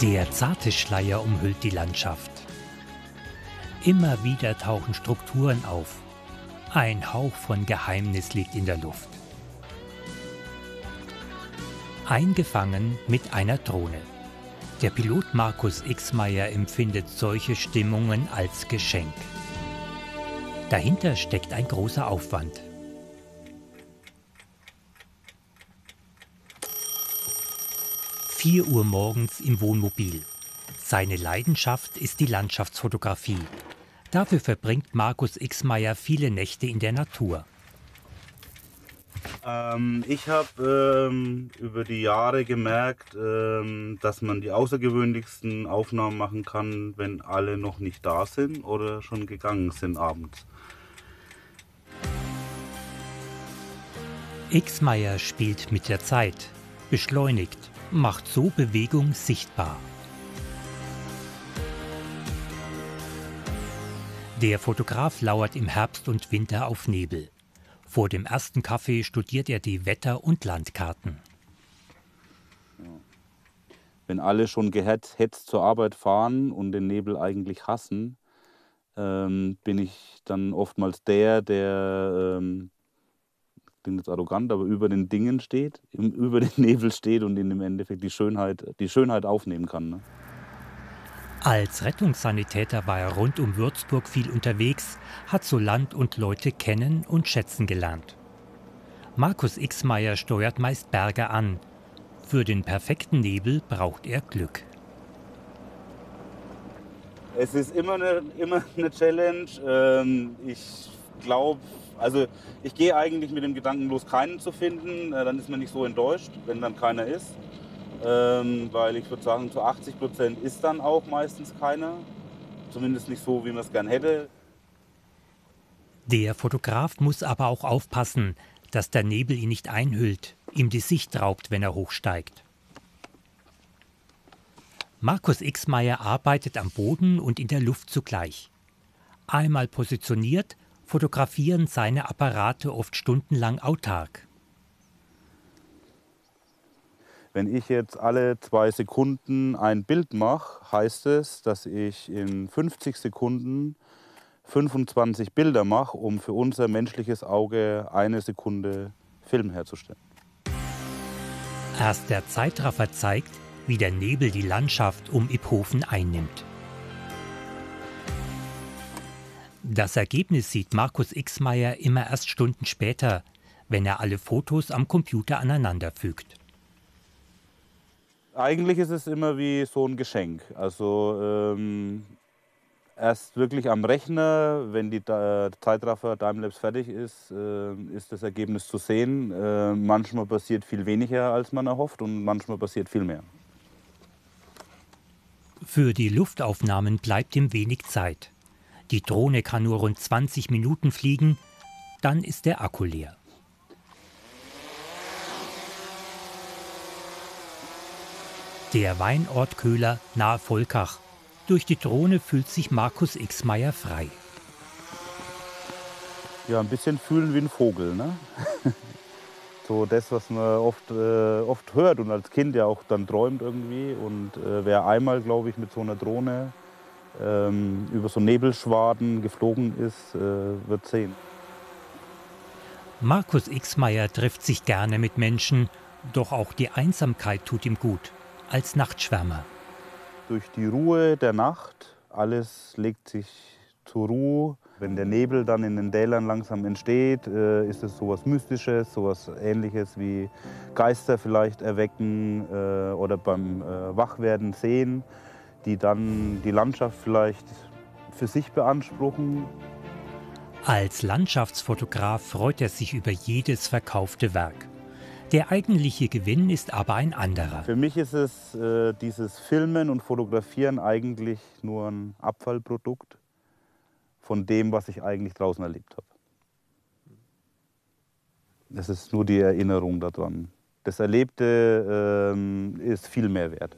Der zarte Schleier umhüllt die Landschaft. Immer wieder tauchen Strukturen auf. Ein Hauch von Geheimnis liegt in der Luft. Eingefangen mit einer Drohne. Der Pilot Markus Ixmayer empfindet solche Stimmungen als Geschenk. Dahinter steckt ein großer Aufwand. (4 Uhr morgens im Wohnmobil. Seine Leidenschaft ist die Landschaftsfotografie. Dafür verbringt Markus Ixmayer viele Nächte in der Natur. Ich habe über die Jahre gemerkt, dass man die außergewöhnlichsten Aufnahmen machen kann, wenn alle noch nicht da sind oder schon gegangen sind abends. Ixmayer spielt mit der Zeit, beschleunigt, macht so Bewegung sichtbar. Der Fotograf lauert im Herbst und Winter auf Nebel. Vor dem ersten Kaffee studiert er die Wetter- und Landkarten. Wenn alle schon gehetzt zur Arbeit fahren und den Nebel eigentlich hassen, bin ich dann oftmals der klingt jetzt arrogant, aber über den Dingen steht, über den Nebel steht und im Endeffekt die Schönheit aufnehmen kann. Ne? Als Rettungssanitäter war er rund um Würzburg viel unterwegs, hat so Land und Leute kennen und schätzen gelernt. Markus Ixmayer steuert meist Berge an. Für den perfekten Nebel braucht er Glück. Es ist immer eine Challenge. Ich glaube, ich gehe eigentlich mit dem Gedanken los, keinen zu finden. Dann ist man nicht so enttäuscht, wenn dann keiner ist. Weil ich würde sagen, zu 80% ist dann auch meistens keiner. Zumindest nicht so, wie man es gern hätte. Der Fotograf muss aber auch aufpassen, dass der Nebel ihn nicht einhüllt, ihm die Sicht raubt, wenn er hochsteigt. Markus Ixmayer arbeitet am Boden und in der Luft zugleich. Einmal positioniert, fotografieren seine Apparate oft stundenlang autark. Wenn ich jetzt alle 2 Sekunden ein Bild mache, heißt es, dass ich in 50 Sekunden 25 Bilder mache, um für unser menschliches Auge 1 Sekunde Film herzustellen. Erst der Zeitraffer zeigt, wie der Nebel die Landschaft um Iphofen einnimmt. Das Ergebnis sieht Markus Ixmayer immer erst Stunden später, wenn er alle Fotos am Computer aneinanderfügt. Eigentlich ist es immer wie so ein Geschenk. Also erst wirklich am Rechner, wenn die Zeitraffer Timelapse fertig ist, ist das Ergebnis zu sehen. Manchmal passiert viel weniger, als man erhofft, und manchmal passiert viel mehr. Für die Luftaufnahmen bleibt ihm wenig Zeit. Die Drohne kann nur rund 20 Minuten fliegen, dann ist der Akku leer. Der Weinort Köhler nahe Volkach. Durch die Drohne fühlt sich Markus Ixmayer frei. Ja, ein bisschen fühlen wie ein Vogel, ne? So das, was man oft hört und als Kind ja auch dann träumt irgendwie. Und wer einmal, glaube ich, mit so einer Drohne über so Nebelschwaden geflogen ist, wird sehen. Markus Ixmayer trifft sich gerne mit Menschen, doch auch die Einsamkeit tut ihm gut, als Nachtschwärmer. Durch die Ruhe der Nacht, alles legt sich zur Ruhe. Wenn der Nebel dann in den Tälern langsam entsteht, ist es sowas Mystisches, sowas Ähnliches wie Geister vielleicht erwecken oder beim Wachwerden sehen, die dann die Landschaft vielleicht für sich beanspruchen. Als Landschaftsfotograf freut er sich über jedes verkaufte Werk. Der eigentliche Gewinn ist aber ein anderer. Für mich ist es dieses Filmen und Fotografieren eigentlich nur ein Abfallprodukt von dem, was ich eigentlich draußen erlebt habe. Es ist nur die Erinnerung daran. Das Erlebte ist viel mehr wert.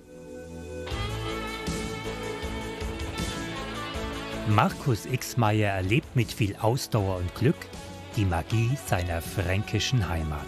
Markus Ixmayer erlebt mit viel Ausdauer und Glück die Magie seiner fränkischen Heimat.